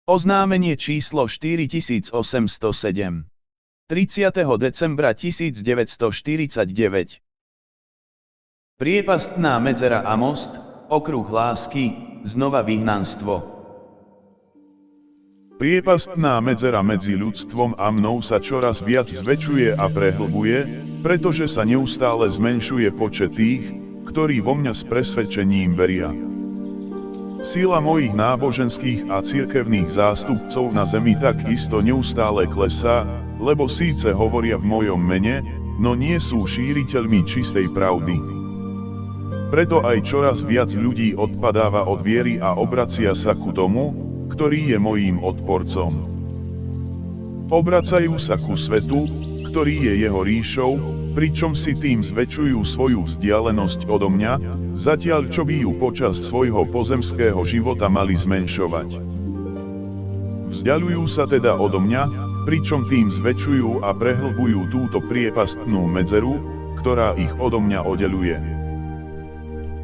Oznámenie číslo 4807. 30. decembra 1949. Priepastná medzera a most, okruh lásky, znova vyhnanstvo. Priepastná medzera medzi ľudstvom a mnou sa čoraz viac zväčšuje a prehlbuje, pretože sa neustále zmenšuje počet tých, ktorí vo mňa s presvedčením veria. Sila mojich náboženských a cirkevných zástupcov na zemi takisto neustále klesá, lebo síce hovoria v mojom mene, no nie sú šíriteľmi čistej pravdy. Preto aj čoraz viac ľudí odpadáva od viery a obracia sa ku tomu, ktorý je mojím odporcom. Obracajú sa ku svetu, ktorý je jeho ríšou, pričom si tým zväčšujú svoju vzdialenosť odo mňa, zatiaľ čo by ju počas svojho pozemského života mali zmenšovať. Vzdialujú sa teda odo mňa, pričom tým zväčšujú a prehlbujú túto priepastnú medzeru, ktorá ich odo mňa oddeľuje.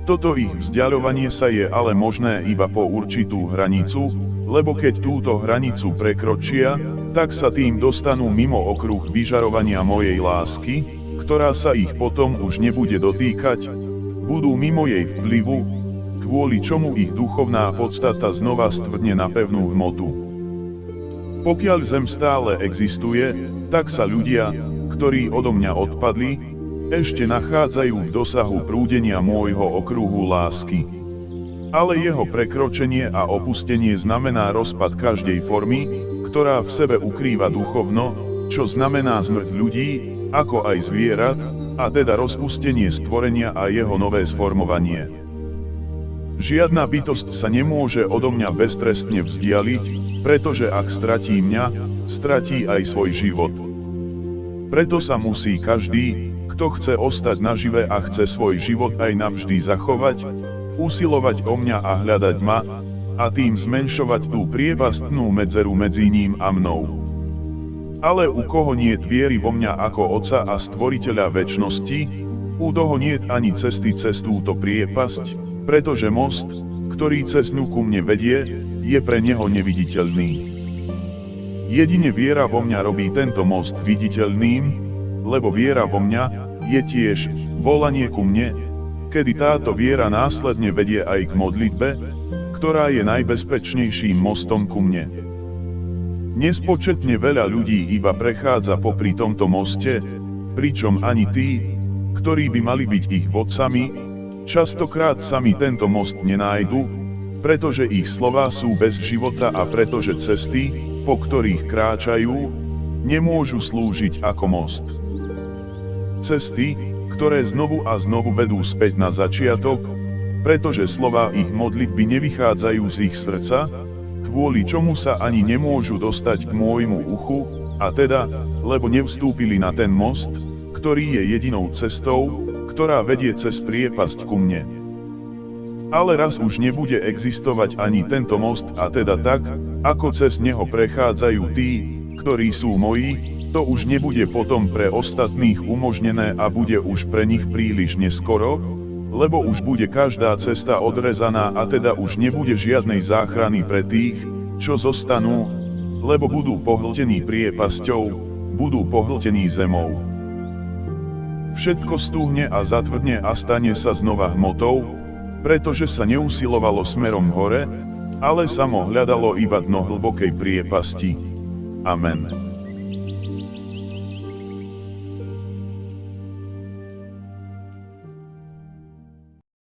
Toto ich vzdiaľovanie sa je ale možné iba po určitú hranicu, lebo keď túto hranicu prekročia, tak sa tým dostanú mimo okruh vyžarovania mojej lásky, ktorá sa ich potom už nebude dotýkať, budú mimo jej vplyvu, kvôli čomu ich duchovná podstata znova stvrdne na pevnú hmotu. Pokiaľ zem stále existuje, tak sa ľudia, ktorí odo mňa odpadli, ešte nachádzajú v dosahu prúdenia môjho okruhu lásky. Ale jeho prekročenie a opustenie znamená rozpad každej formy, ktorá v sebe ukrýva duchovno, čo znamená zmrť ľudí, ako aj zvierat, a teda rozpustenie stvorenia a jeho nové sformovanie. Žiadna bytosť sa nemôže odo mňa beztrestne vzdialiť, pretože ak stratí mňa, stratí aj svoj život. Preto sa musí každý, kto chce ostať nažive a chce svoj život aj navždy zachovať, usilovať o mňa a hľadať ma, a tým zmenšovať tú priepastnú medzeru medzi ním a mnou. Ale u koho niet viery vo mňa ako Otca a Stvoriteľa večnosti, u toho niet ani cesty cez túto priepasť, pretože most, ktorý cez ňu ku mne vedie, je pre neho neviditeľný. Jedine viera vo mňa robí tento most viditeľným, lebo viera vo mňa je tiež volanie ku mne, kedy táto viera následne vedie aj k modlitbe, ktorá je najbezpečnejším mostom ku mne. Nespočetne veľa ľudí iba prechádza popri tomto moste, pričom ani tí, ktorí by mali byť ich vodcami, častokrát sami tento most nenájdu, pretože ich slová sú bez života a pretože cesty, po ktorých kráčajú, nemôžu slúžiť ako most. Cesty, ktoré znovu a znovu vedú späť na začiatok, pretože slová ich modlitby nevychádzajú z ich srdca, kvôli čomu sa ani nemôžu dostať k môjmu uchu, a teda, lebo nevstúpili na ten most, ktorý je jedinou cestou, ktorá vedie cez priepasť ku mne. Ale raz už nebude existovať ani tento most a teda tak, ako cez neho prechádzajú tí, ktorí sú moji, to už nebude potom pre ostatných umožnené a bude už pre nich príliš neskoro, lebo už bude každá cesta odrezaná a teda už nebude žiadnej záchrany pre tých, čo zostanú, lebo budú pohltení priepasťou, budú pohltení zemou. Všetko stúhne a zatvrdne a stane sa znova hmotou, pretože sa neusilovalo smerom hore, ale samo hľadalo iba dno hlbokej priepasti. Amen.